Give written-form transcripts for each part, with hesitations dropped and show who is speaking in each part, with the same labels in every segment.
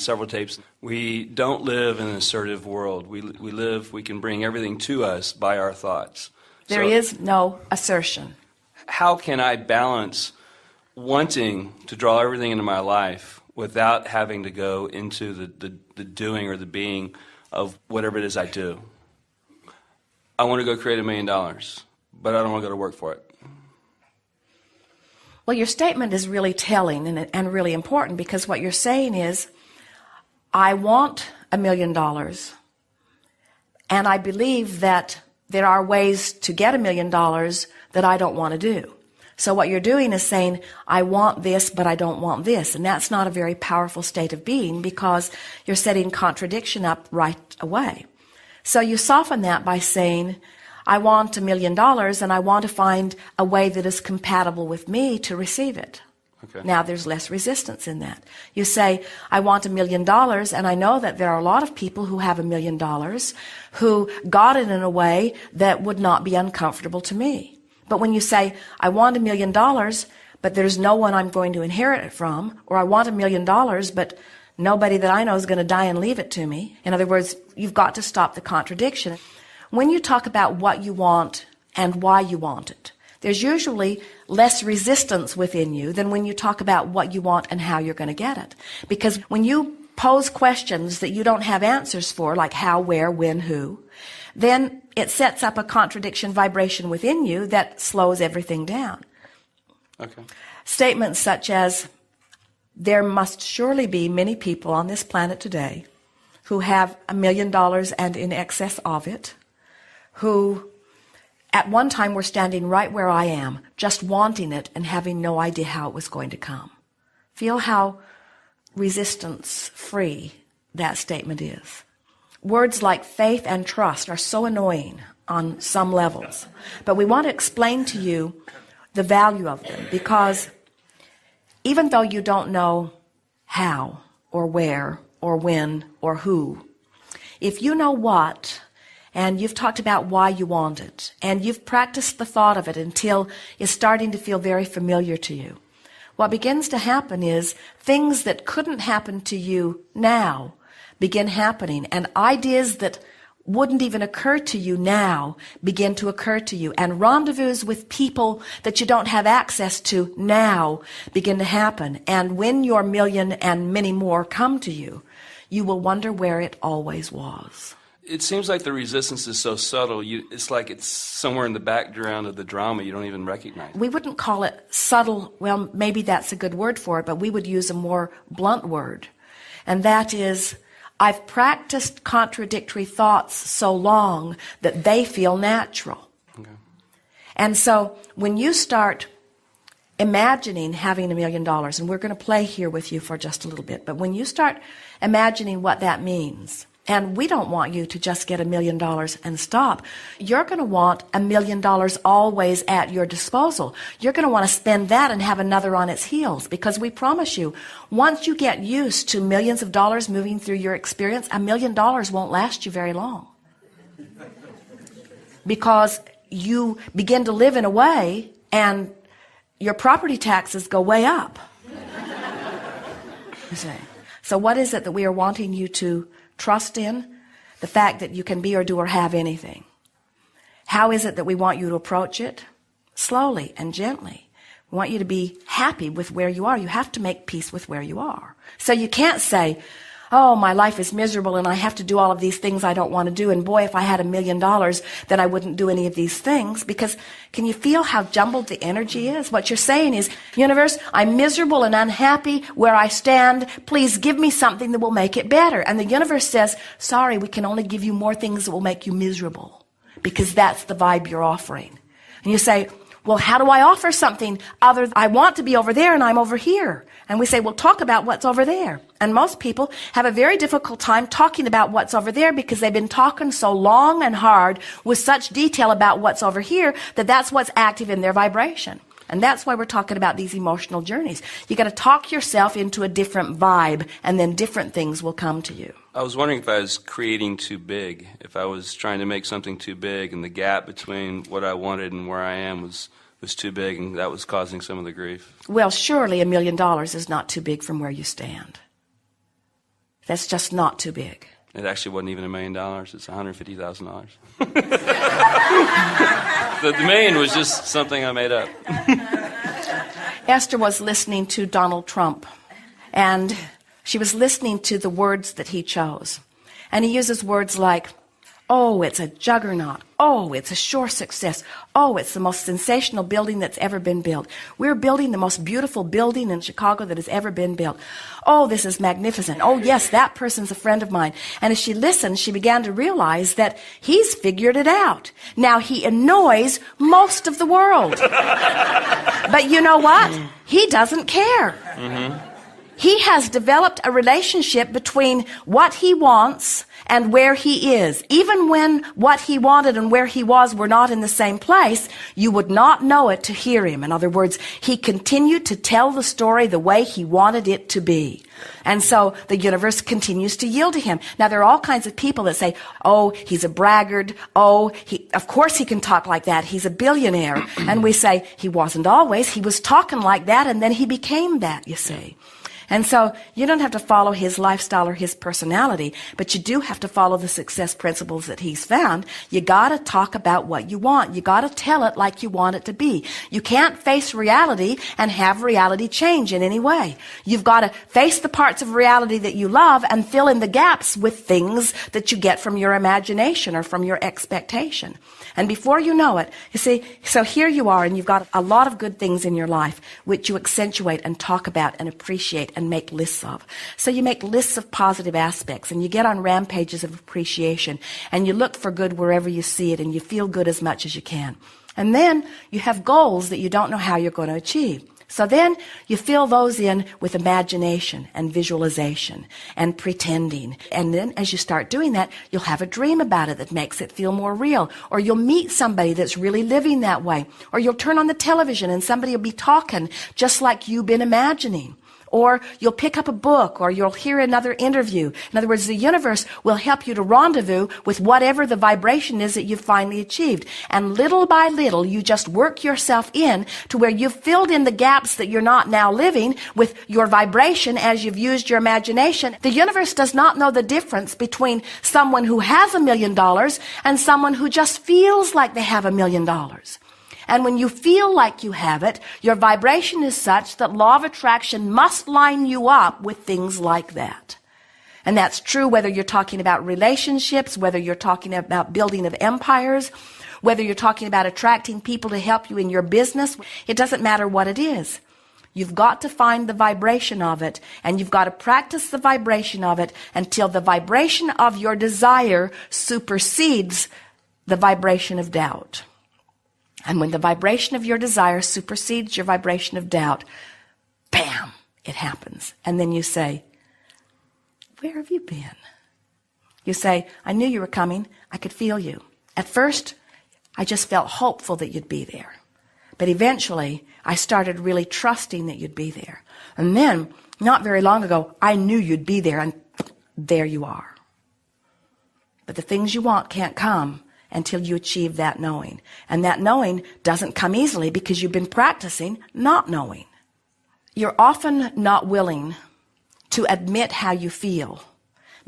Speaker 1: several tapes. We don't live in an assertive world. We can bring everything to us by our thoughts.
Speaker 2: There is no assertion.
Speaker 1: How can I balance wanting to draw everything into my life without having to go into the doing or the being of whatever it is I do? I want to go create $1 million, but I don't want to go to work for it.
Speaker 2: Well, your statement is really telling and really important, because what you're saying is, I want $1 million, and I believe that there are ways to get $1 million that I don't want to do. So what you're doing is saying, I want this, but I don't want this. And that's not a very powerful state of being, because you're setting contradiction up right away. So you soften that by saying, I want $1 million, and I want to find a way that is compatible with me to receive it.
Speaker 1: Okay.
Speaker 2: Now there's less resistance in that. You say, I want $1 million, and I know that there are a lot of people who have $1 million who got it in a way that would not be uncomfortable to me. But when you say, I want $1 million, but there's no one I'm going to inherit it from, or I want $1 million, but nobody that I know is going to die and leave it to me. In other words, you've got to stop the contradiction. When you talk about what you want and why you want it, there's usually less resistance within you than when you talk about what you want and how you're going to get it. Because when you pose questions that you don't have answers for, like how, where, when, who, then it sets up a contradiction vibration within you that slows everything down.
Speaker 1: Okay.
Speaker 2: Statements such as, there must surely be many people on this planet today who have $1 million and in excess of it, who at one time were standing right where I am, just wanting it and having no idea how it was going to come. Feel how resistance-free that statement is. Words like faith and trust are so annoying on some levels, but we want to explain to you the value of them, because even though you don't know how or where or when or who, if you know what, and you've talked about why you want it, and you've practiced the thought of it until it's starting to feel very familiar to you, what begins to happen is things that couldn't happen to you now begin happening, and ideas that wouldn't even occur to you now begin to occur to you, and rendezvous with people that you don't have access to now begin to happen. And when your $1 million and many more come to you, you will wonder where it always was.
Speaker 1: It seems like the resistance is so subtle. It's like it's somewhere in the background of the drama you don't even recognize.
Speaker 2: We wouldn't call it subtle. Well, maybe that's a good word for it, but we would use a more blunt word. And that is, I've practiced contradictory thoughts so long that they feel natural.
Speaker 1: Okay.
Speaker 2: And so when you start imagining having $1 million, and we're going to play here with you for just a little bit, but when you start imagining what that means, and we don't want you to just get $1 million and stop. You're going to want $1 million always at your disposal. You're going to want to spend that and have another on its heels, because we promise you, once you get used to millions of dollars moving through your experience, $1 million won't last you very long. Because you begin to live in a way and your property taxes go way up. You see. So what is it that we are wanting you to trust in? The fact that you can be or do or have anything. How is it that we want you to approach it? Slowly and gently. We want you to be happy with where you are. You have to make peace with where you are. So you can't say, oh, my life is miserable and I have to do all of these things I don't want to do. And boy, if I had $1 million, then I wouldn't do any of these things. Because can you feel how jumbled the energy is? What you're saying is, universe, I'm miserable and unhappy where I stand. Please give me something that will make it better. And the universe says, sorry, we can only give you more things that will make you miserable, because that's the vibe you're offering. And you say, well, how do I offer something other than I want to be over there and I'm over here? And we say, well, talk about what's over there. And most people have a very difficult time talking about what's over there, because they've been talking so long and hard with such detail about what's over here that that's what's active in their vibration. And that's why we're talking about these emotional journeys. You got to talk yourself into a different vibe, and then different things will come to you.
Speaker 1: I was wondering if I was creating too big, if I was trying to make something too big, and the gap between what I wanted and where I am was too big, and that was causing some of the grief.
Speaker 2: Well, surely $1 million is not too big from where you stand. That's just not too big.
Speaker 1: It actually wasn't even $1 million. It's $150,000. The million was just something I made up.
Speaker 2: Esther was listening to Donald Trump, and she was listening to the words that he chose. And he uses words like, oh, it's a juggernaut. Oh, it's a sure success. Oh, it's the most sensational building that's ever been built. We're building the most beautiful building in Chicago that has ever been built. Oh, this is magnificent. Oh, yes, that person's a friend of mine. And as she listened, she began to realize that he's figured it out. Now, he annoys most of the world. But you know what? He doesn't care. Mm-hmm. He has developed a relationship between what he wants and where he is. Even when what he wanted and where he was were not in the same place, you would not know it to hear him. In other words, he continued to tell the story the way he wanted it to be. And so the universe continues to yield to him. Now, there are all kinds of people that say, oh, he's a braggart. Oh, of course he can talk like that. He's a billionaire. And we say, he wasn't always. He was talking like that, and then he became that, you see. And so you don't have to follow his lifestyle or his personality, but you do have to follow the success principles that he's found. You got to talk about what you want. You got to tell it like you want it to be. You can't face reality and have reality change in any way. You've got to face the parts of reality that you love and fill in the gaps with things that you get from your imagination or from your expectation. And before you know it, you see, so here you are, and you've got a lot of good things in your life which you accentuate and talk about and appreciate and make lists of. So you make lists of positive aspects, and you get on rampages of appreciation, and you look for good wherever you see it, and you feel good as much as you can. And then you have goals that you don't know how you're going to achieve. So then you fill those in with imagination and visualization and pretending. And then as you start doing that, you'll have a dream about it that makes it feel more real. Or you'll meet somebody that's really living that way. Or you'll turn on the television and somebody will be talking just like you've been imagining. Or you'll pick up a book, or you'll hear another interview. In other words, the universe will help you to rendezvous with whatever the vibration is that you've finally achieved. And little by little, you just work yourself in to where you've filled in the gaps that you're not now living with your vibration as you've used your imagination. The universe does not know the difference between someone who has $1 million and someone who just feels like they have $1 million. And when you feel like you have it, your vibration is such that law of attraction must line you up with things like that. And that's true whether you're talking about relationships, whether you're talking about building of empires, whether you're talking about attracting people to help you in your business. It doesn't matter what it is. You've got to find the vibration of it, and you've got to practice the vibration of it until the vibration of your desire supersedes the vibration of doubt. And when the vibration of your desire supersedes your vibration of doubt, bam, it happens. And then you say, where have you been? You say, I knew you were coming. I could feel you. At first, I just felt hopeful that you'd be there. But eventually, I started really trusting that you'd be there. And then, not very long ago, I knew you'd be there, and there you are. But the things you want can't come until you achieve that knowing. And that knowing doesn't come easily because you've been practicing not knowing. You're often not willing to admit how you feel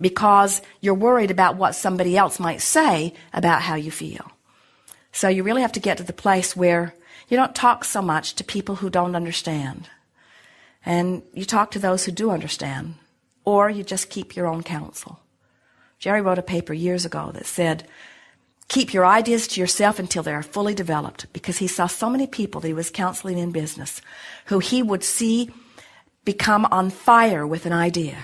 Speaker 2: because you're worried about what somebody else might say about how you feel. So you really have to get to the place where you don't talk so much to people who don't understand. And you talk to those who do understand. Or you just keep your own counsel. Jerry wrote a paper years ago that said, keep your ideas to yourself until they are fully developed, because he saw so many people that he was counseling in business who he would see become on fire with an idea.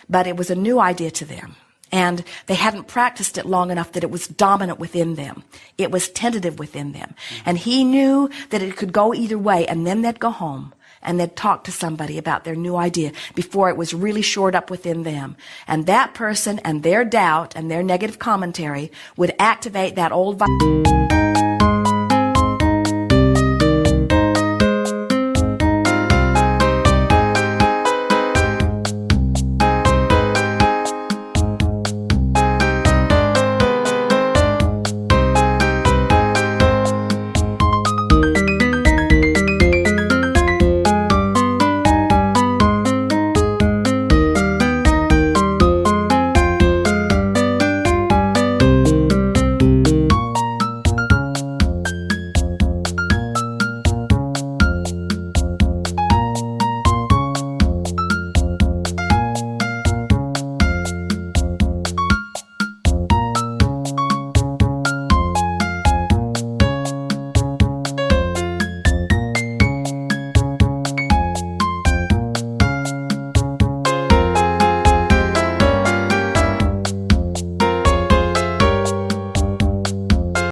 Speaker 2: But it was a new idea to them, and they hadn't practiced it long enough that it was dominant within them. It was tentative within them. And he knew that it could go either way, and then they'd go home and they'd talk to somebody about their new idea before it was really shored up within them. And that person and their doubt and their negative commentary would activate that old